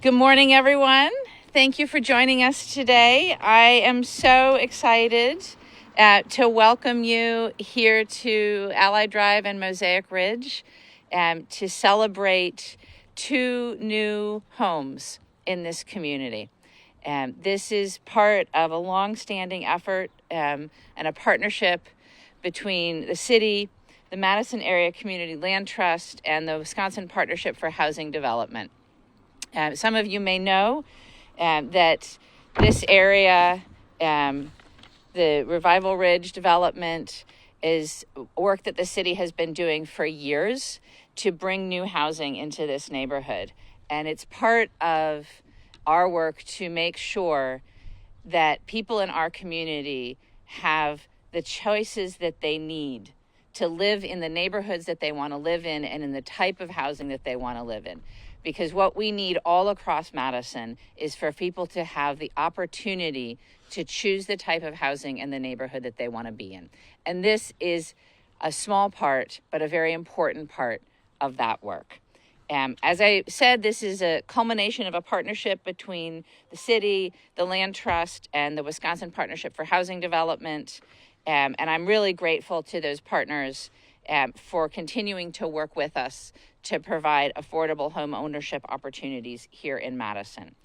Good morning, everyone. Thank you for joining us today. I am so excited to welcome you here to Allied Drive and Mosaic Ridge to celebrate two new homes in this community. This is part of a long-standing effort and a partnership between the city, the Madison Area Community Land Trust, and the Wisconsin Partnership for Housing Development. Some of you may know that this area, the Revival Ridge development, is work that the city has been doing for years to bring new housing into this neighborhood. And it's part of our work to make sure that people in our community have the choices that they need to live in the neighborhoods that they want to live in and in the type of housing that they want to live in. Because what we need all across Madison is for people to have the opportunity to choose the type of housing and the neighborhood that they want to be in. And this is a small part, but a very important part of that work. As I said, this is a culmination of a partnership between the city, the Land Trust, and the Wisconsin Partnership for Housing Development. And I'm really grateful to those partners for continuing to work with us to provide affordable home ownership opportunities here in Madison.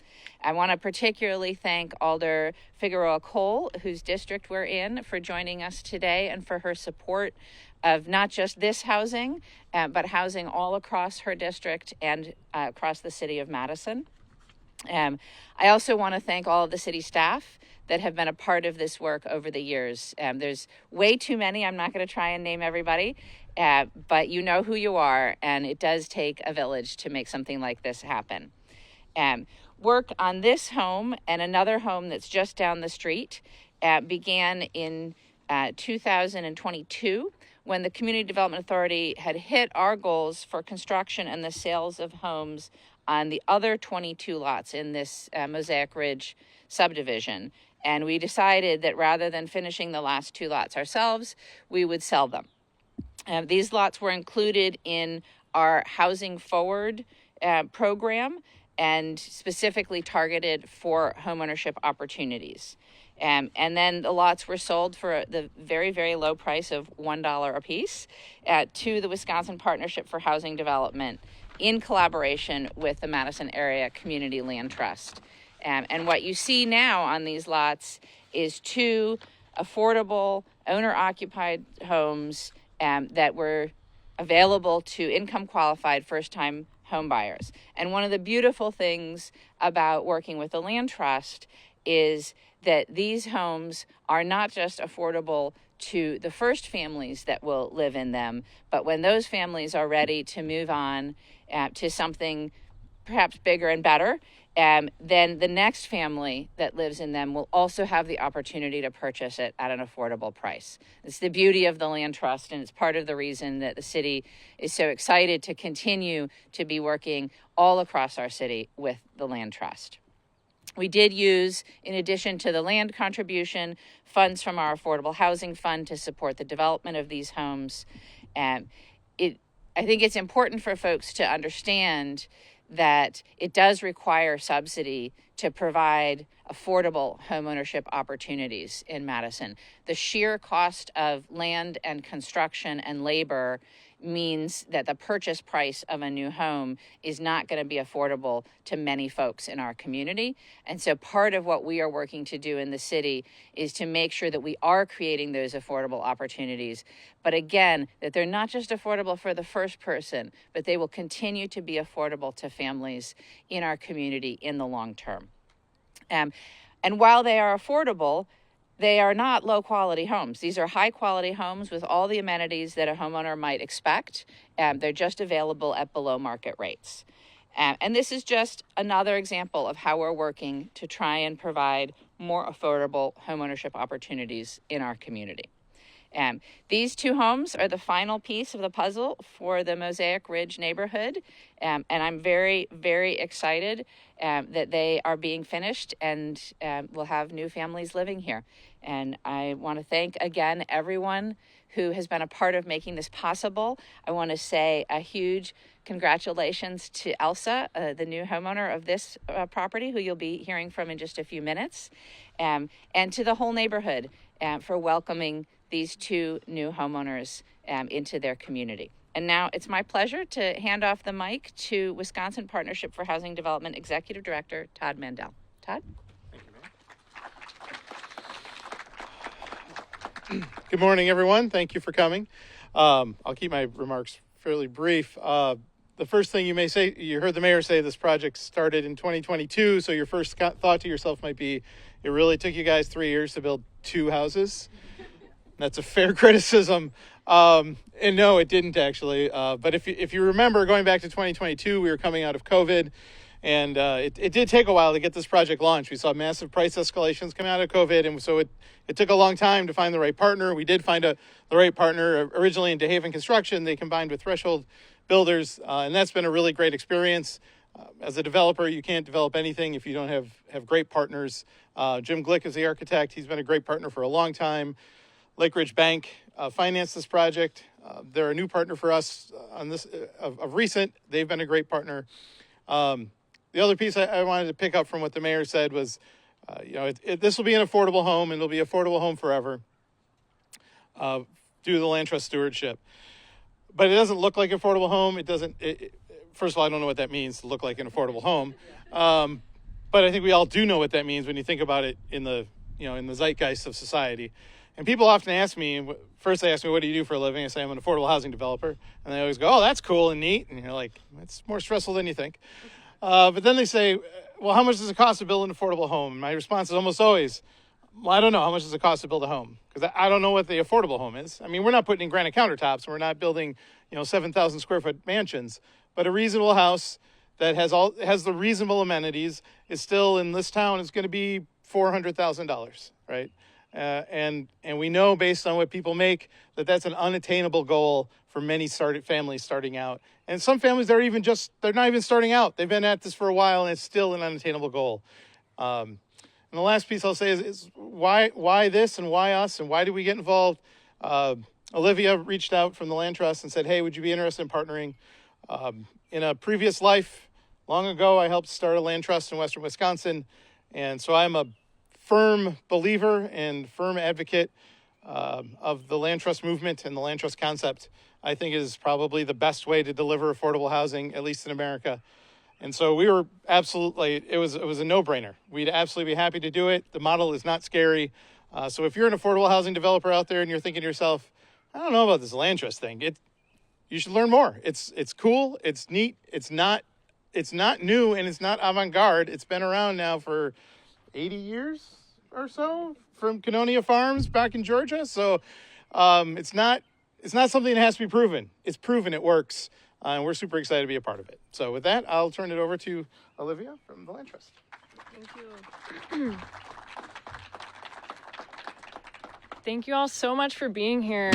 I want to particularly thank Alder Figueroa Cole, whose district we're in, for joining us today and for her support of not just this housing, but housing all across her district and across the city of Madison. I also want to thank all of the city staff that have been a part of this work over the years. There's way too many. I'm not going to try and name everybody, but you know who you are, and it does take a village to make something like this happen. Work on this home and another home that's just down the street began in 2022 when the Community Development Authority had hit our goals for construction and the sales of homes on the other 22 lots in this Mosaic Ridge subdivision. And we decided that rather than finishing the last two lots ourselves, we would sell them. These lots were included in our Housing Forward program and specifically targeted for homeownership opportunities. And then the lots were sold for the very, very low price of $1 a piece to the Wisconsin Partnership for Housing Development in collaboration with the Madison Area Community Land Trust. And what you see now on these lots is two affordable owner-occupied homes that were available to income-qualified first-time home buyers. And one of the beautiful things about working with the Land Trust is that these homes are not just affordable to the first families that will live in them, but when those families are ready to move on to something perhaps bigger and better, then the next family that lives in them will also have the opportunity to purchase it at an affordable price. It's the beauty of the Land Trust, and it's part of the reason that the city is so excited to continue to be working all across our city with the Land Trust. We did use, in addition to the land contribution, funds from our Affordable Housing Fund to support the development of these homes. I think it's important for folks to understand that it does require subsidy to provide affordable homeownership opportunities in Madison. The sheer cost of land and construction and labor means that the purchase price of a new home is not going to be affordable to many folks in our community. And so part of what we are working to do in the city is to make sure that we are creating those affordable opportunities. But again, that they're not just affordable for the first person, but they will continue to be affordable to families in our community in the long term. And while they are affordable, they are not low-quality homes. These are high-quality homes with all the amenities that a homeowner might expect. They're just available at below-market rates. And this is just another example of how we're working to try and provide more affordable homeownership opportunities in our community. These two homes are the final piece of the puzzle for the Mosaic Ridge neighborhood, and I'm very, very excited that they are being finished and we'll have new families living here. And I want to thank again everyone who has been a part of making this possible. I want to say a huge congratulations to Elsa, the new homeowner of this property, who you'll be hearing from in just a few minutes, and to the whole neighborhood for welcoming these two new homeowners into their community. And now it's my pleasure to hand off the mic to Wisconsin Partnership for Housing Development Executive Director Todd Mandel. Todd? Good morning, everyone. Thank you for coming. I'll keep my remarks fairly brief. The first thing you may say, you heard the mayor say this project started in 2022, so your first thought to yourself might be, it really took you guys 3 years to build 2 houses. That's a fair criticism. And no, it didn't actually. But if you remember, going back to 2022, we were coming out of COVID, and it did take a while to get this project launched. We saw massive price escalations coming out of COVID, and so it took a long time to find the right partner. We did find the right partner originally in DeHaven Construction. They combined with Threshold Builders, and that's been a really great experience. As a developer, you can't develop anything if you don't have great partners. Jim Glick is the architect. He's been a great partner for a long time. Lake Ridge Bank financed this project. They're a new partner for us on this of recent. They've been a great partner. The other piece I wanted to pick up from what the mayor said was, this will be an affordable home, and it'll be an affordable home forever due to the land trust stewardship. But it doesn't look like an affordable home. It doesn't. First of all, I don't know what that means to look like an affordable home. But I think we all do know what that means when you think about it in the zeitgeist of society. And people often ask me, first they ask me, what do you do for a living? I say, I'm an affordable housing developer. And they always go, oh, that's cool and neat. And you're like, it's more stressful than you think. But then they say, well, how much does it cost to build an affordable home? My response is almost always, well, I don't know. How much does it cost to build a home? Because I don't know what the affordable home is. I mean, we're not putting in granite countertops. We're not building, 7,000 square foot mansions. But a reasonable house that has the reasonable amenities is still in this town is going to be $400,000, right? And we know based on what people make that that's an unattainable goal for many families starting out. And some families they're not even starting out. They've been at this for a while and it's still an unattainable goal. And the last piece I'll say is why this and why us and why did we get involved? Olivia reached out from the Land Trust and said, hey, would you be interested in partnering? In a previous life, long ago, I helped start a land trust in Western Wisconsin. And so I'm a firm believer and firm advocate of the land trust movement and the land trust concept. I think is probably the best way to deliver affordable housing, at least in America. And so we were absolutely, it was a no-brainer. We'd absolutely be happy to do it. The model is not scary. So if you're an affordable housing developer out there and you're thinking to yourself, I don't know about this land trust thing, you should learn more. It's cool, it's neat, it's not new, and it's not avant-garde. It's been around now for 80 years or so from Cannonia Farms back in Georgia. So it's not something that has to be proven. It's proven, it works, and we're super excited to be a part of it. So with that, I'll turn it over to Olivia from the Land Trust. Thank you. Thank you all so much for being here.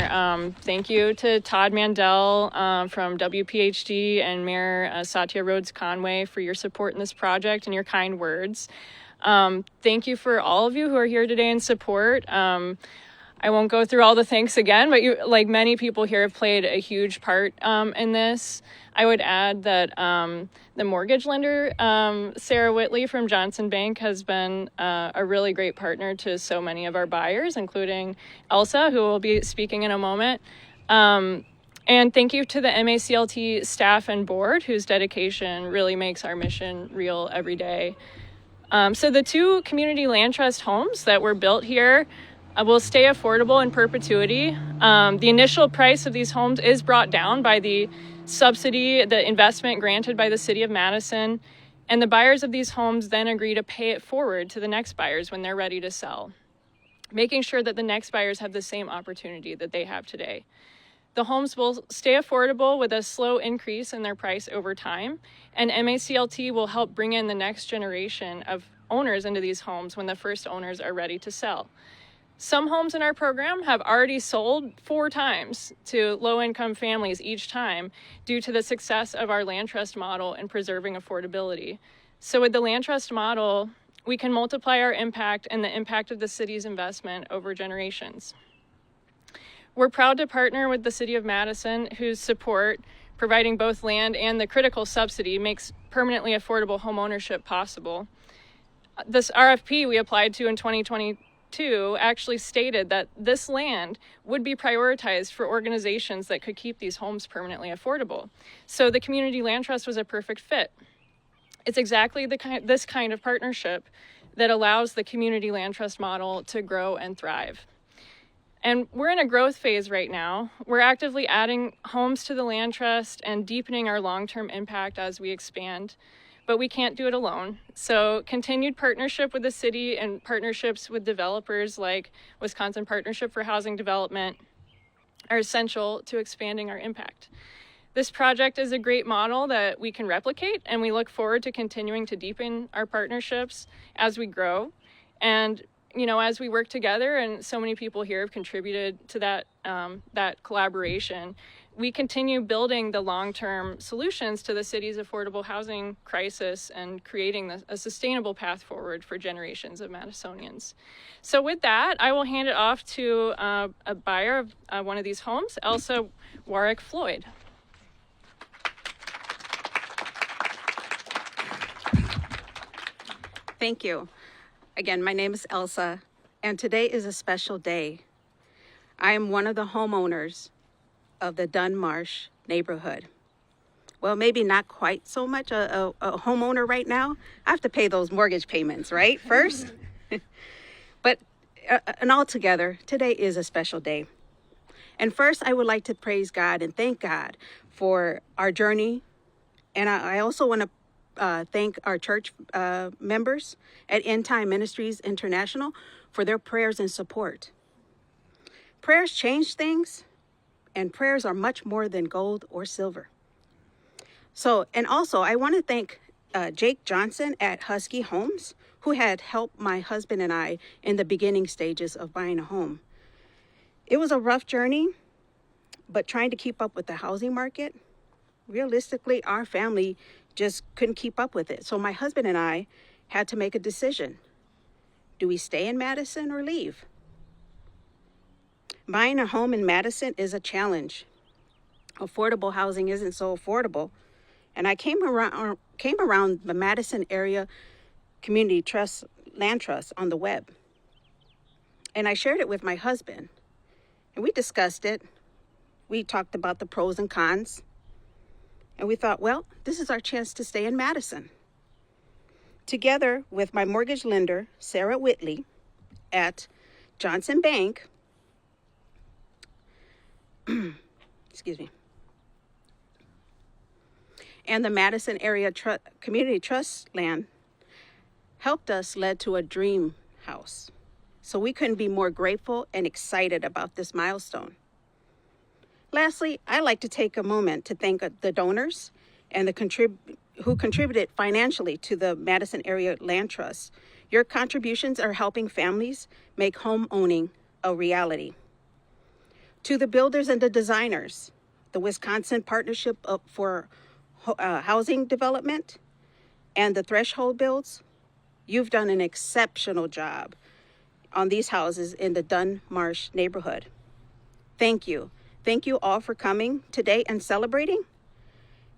Thank you to Todd Mandel from WPHD and Mayor Satya Rhodes Conway for your support in this project and your kind words. Thank you for all of you who are here today in support. I won't go through all the thanks again, but you, like many people here, have played a huge part in this. I would add that the mortgage lender, Sarah Whitley from Johnson Bank, has been a really great partner to so many of our buyers, including Elsa, who will be speaking in a moment. And thank you to the MACLT staff and board, whose dedication really makes our mission real every day. So the 2 community land trust homes that were built here will stay affordable in perpetuity. The initial price of these homes is brought down by the subsidy, the investment granted by the city of Madison, and the buyers of these homes then agree to pay it forward to the next buyers when they're ready to sell, making sure that the next buyers have the same opportunity that they have today. The homes will stay affordable with a slow increase in their price over time, and MACLT will help bring in the next generation of owners into these homes when the first owners are ready to sell. Some homes in our program have already sold 4 times to low-income families each time due to the success of our land trust model in preserving affordability. So with the land trust model, we can multiply our impact and the impact of the city's investment over generations. We're proud to partner with the City of Madison, whose support, providing both land and the critical subsidy, makes permanently affordable homeownership possible. This RFP we applied to in 2022 actually stated that this land would be prioritized for organizations that could keep these homes permanently affordable. So the Community Land Trust was a perfect fit. It's exactly this kind of partnership that allows the Community Land Trust model to grow and thrive. And we're in a growth phase right now. We're actively adding homes to the land trust and deepening our long-term impact as we expand, but we can't do it alone. So continued partnership with the city and partnerships with developers like Wisconsin Partnership for Housing Development are essential to expanding our impact. This project is a great model that we can replicate, and we look forward to continuing to deepen our partnerships as we grow. And as we work together, and so many people here have contributed to that collaboration, we continue building the long-term solutions to the city's affordable housing crisis and creating a sustainable path forward for generations of Madisonians. So with that, I will hand it off to a buyer of one of these homes, Elsa Warwick Floyd. Thank you. Again, my name is Elsa, and today is a special day. I am one of the homeowners of the Dunn Marsh neighborhood. Well, maybe not quite so much a homeowner right now. I have to pay those mortgage payments, right, first? But and altogether, today is a special day. And first, I would like to praise God and thank God for our journey. And I also want to thank our church members at End Time Ministries International for their prayers and support. Prayers change things, and prayers are much more than gold or silver. So, and also I want to thank Jake Johnson at Husky Homes, who had helped my husband and I in the beginning stages of buying a home. It was a rough journey, but trying to keep up with the housing market, realistically, our family just couldn't keep up with it. So my husband and I had to make a decision. Do we stay in Madison or leave? Buying a home in Madison is a challenge. Affordable housing isn't so affordable. And I came around the Madison area Community Trust, Land Trust on the web. And I shared it with my husband. And we discussed it. We talked about the pros and cons. And we thought, well, this is our chance to stay in Madison. Together with my mortgage lender, Sarah Whitley, at Johnson Bank, excuse me, and the Madison Area Community Trust land helped us led to a dream house. So we couldn't be more grateful and excited about this milestone. Lastly, I'd like to take a moment to thank the donors and who contributed financially to the Madison Area Land Trust. Your contributions are helping families make home owning a reality. To the builders and the designers, the Wisconsin Partnership for Housing Development and the Threshold Builds, you've done an exceptional job on these houses in the Dunn Marsh neighborhood. Thank you. Thank you all for coming today and celebrating.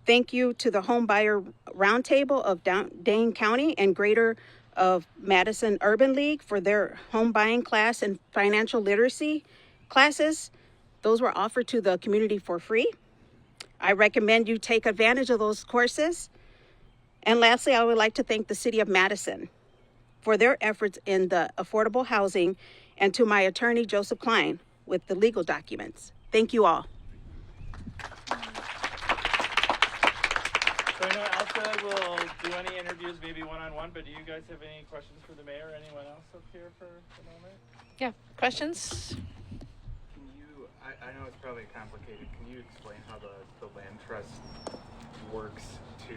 Thank you to the Home Buyer Roundtable of Dane County and Greater of Madison Urban League for their home buying class and financial literacy classes. Those were offered to the community for free. I recommend you take advantage of those courses. And lastly, I would like to thank the City of Madison for their efforts in the affordable housing, and to my attorney, Joseph Klein, with the legal documents. Thank you all. So I know Elsa will do any interviews, maybe one-on-one, but do you guys have any questions for the mayor or anyone else up here for the moment? Yeah, questions? Can you, I know it's probably complicated, can you explain how the land trust works to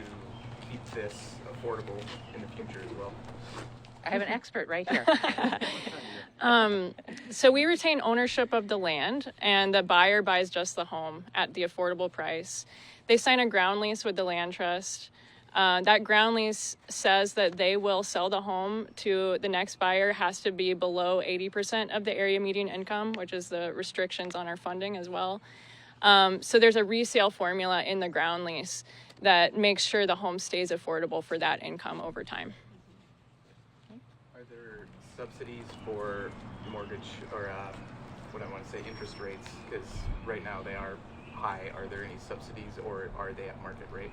keep this affordable in the future as well? I have an expert right here. So we retain ownership of the land, and the buyer buys just the home at the affordable price. They sign a ground lease with the land trust. That ground lease says that they will sell the home to the next buyer has to be below 80% of the area median income, which is the restrictions on our funding as well. So there's a resale formula in the ground lease that makes sure the home stays affordable for that income over time. Are there subsidies for mortgage or what I want to say interest rates? Because right now they are high. Are there any subsidies or are they at market rate?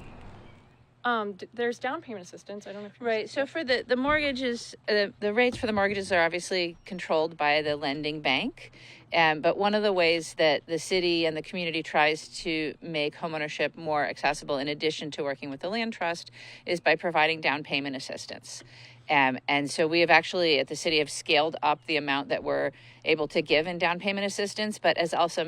There's down payment assistance. I don't know if Right. So for the mortgages, the rates for the mortgages are obviously controlled by the lending bank. But one of the ways that the city and the community tries to make homeownership more accessible, in addition to working with the land trust, is by providing down payment assistance. And so we have actually, at the city, have scaled up the amount that we're able to give in down payment assistance. But as also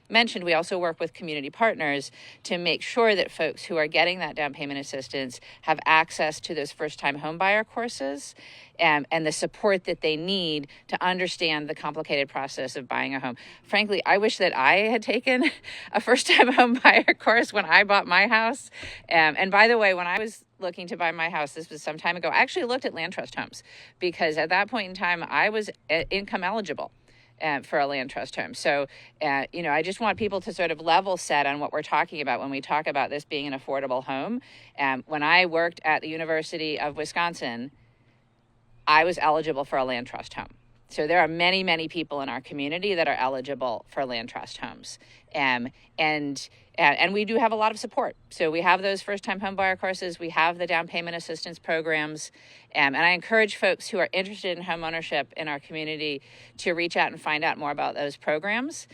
mentioned, we also work with community partners to make sure that folks who are getting that down payment assistance have access to those first-time homebuyer courses and the support that they need to understand the complicated process of buying a home. Frankly, I wish that I had taken a first-time homebuyer course when I bought my house. And by the way, when I was looking to buy my house, this was some time ago, I actually looked at land trust homes because at that point in time, I was income eligible for a land trust home. So, I just want people to sort of level set on what we're talking about when we talk about this being an affordable home. When I worked at the University of Wisconsin, I was eligible for a land trust home. So there are many, many people in our community that are eligible for land trust homes. And we do have a lot of support. So we have those first-time homebuyer courses. We have the down payment assistance programs. And I encourage folks who are interested in homeownership in our community to reach out and find out more about those programs.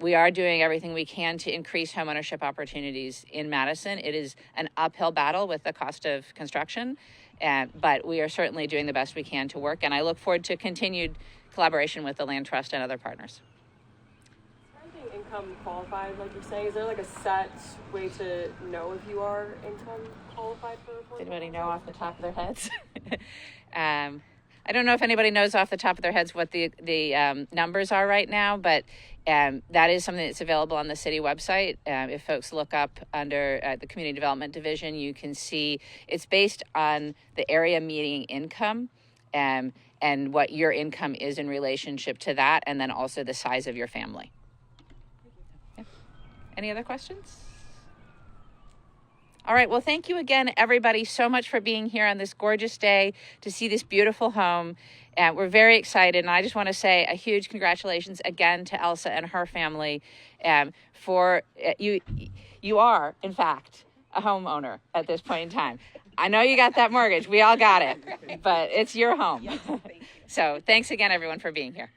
We are doing everything we can to increase homeownership opportunities in Madison. It is an uphill battle with the cost of construction. But we are certainly doing the best we can to work, and I look forward to continued collaboration with the Land Trust and other partners. Is everything income qualified, like you're saying? Is there like a set way to know if you are income qualified for affordable? Does anybody know off the top of their heads? I don't know if anybody knows off the top of their heads what the numbers are right now, but that is something that's available on the city website. If folks look up under the Community Development Division, you can see it's based on the area median income and what your income is in relationship to that, and then also the size of your family. Yeah. Any other questions? All right, well, thank you again, everybody, so much for being here on this gorgeous day to see this beautiful home. We're very excited, and I just want to say a huge congratulations again to Elsa and her family for you are, in fact, a homeowner at this point in time. I know you got that mortgage. We all got it, but it's your home. Yes, thank you. So thanks again, everyone, for being here.